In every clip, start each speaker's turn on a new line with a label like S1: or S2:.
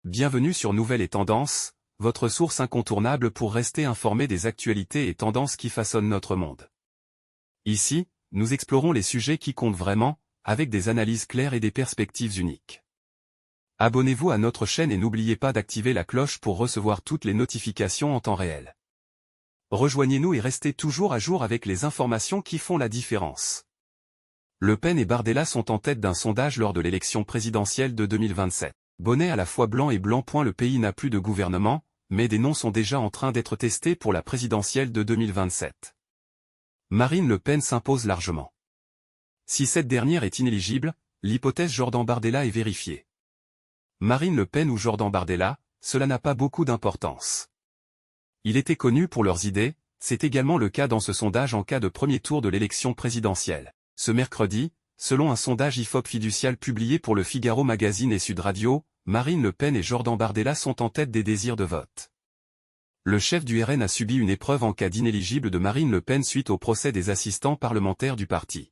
S1: Bienvenue sur Nouvelles et Tendances, votre source incontournable pour rester informé des actualités et tendances qui façonnent notre monde. Ici, nous explorons les sujets qui comptent vraiment, avec des analyses claires et des perspectives uniques. Abonnez-vous à notre chaîne et n'oubliez pas d'activer la cloche pour recevoir toutes les notifications en temps réel. Rejoignez-nous et restez toujours à jour avec les informations qui font la différence. Le Pen et Bardella sont en tête d'un sondage lors de l'élection présidentielle de 2027. Bonnet à la fois blanc et blanc. Le pays n'a plus de gouvernement, mais des noms sont déjà en train d'être testés pour la présidentielle de 2027. Marine Le Pen s'impose largement. Si cette dernière est inéligible, l'hypothèse Jordan Bardella est vérifiée. Marine Le Pen ou Jordan Bardella, cela n'a pas beaucoup d'importance. Ils étaient connus pour leurs idées, c'est également le cas dans ce sondage en cas de premier tour de l'élection présidentielle. Ce mercredi, selon un sondage IFOP fiducial publié pour le Figaro Magazine et Sud Radio, Marine Le Pen et Jordan Bardella sont en tête des désirs de vote. Le chef du RN a subi une épreuve en cas d'inéligible de Marine Le Pen suite au procès des assistants parlementaires du parti.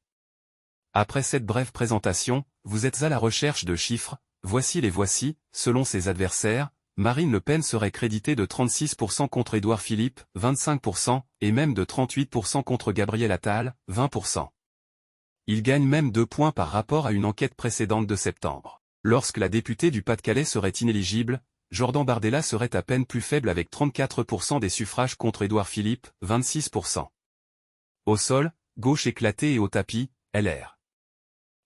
S1: Après cette brève présentation, vous êtes à la recherche de chiffres, voici les voici. Selon ses adversaires, Marine Le Pen serait créditée de 36% contre Édouard Philippe, 25%, et même de 38% contre Gabriel Attal, 20%. Il gagne même 2 points par rapport à une enquête précédente de septembre. Lorsque la députée du Pas-de-Calais serait inéligible, Jordan Bardella serait à peine plus faible avec 34% des suffrages contre Édouard Philippe, 26%. Au sol, gauche éclatée et au tapis, LR.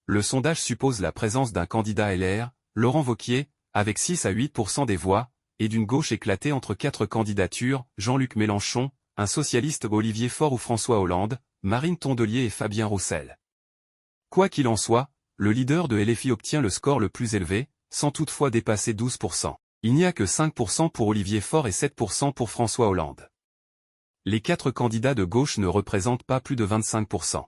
S1: Le sondage suppose la présence d'un candidat LR, Laurent Wauquiez, avec 6 à 8% des voix, et d'une gauche éclatée entre 4 candidatures, Jean-Luc Mélenchon, un socialiste Olivier Faure ou François Hollande, Marine Tondelier et Fabien Roussel. Quoi qu'il en soit, le leader de LFI obtient le score le plus élevé, sans toutefois dépasser 12%. Il n'y a que 5% pour Olivier Faure et 7% pour François Hollande. Les 4 candidats de gauche ne représentent pas plus de 25%.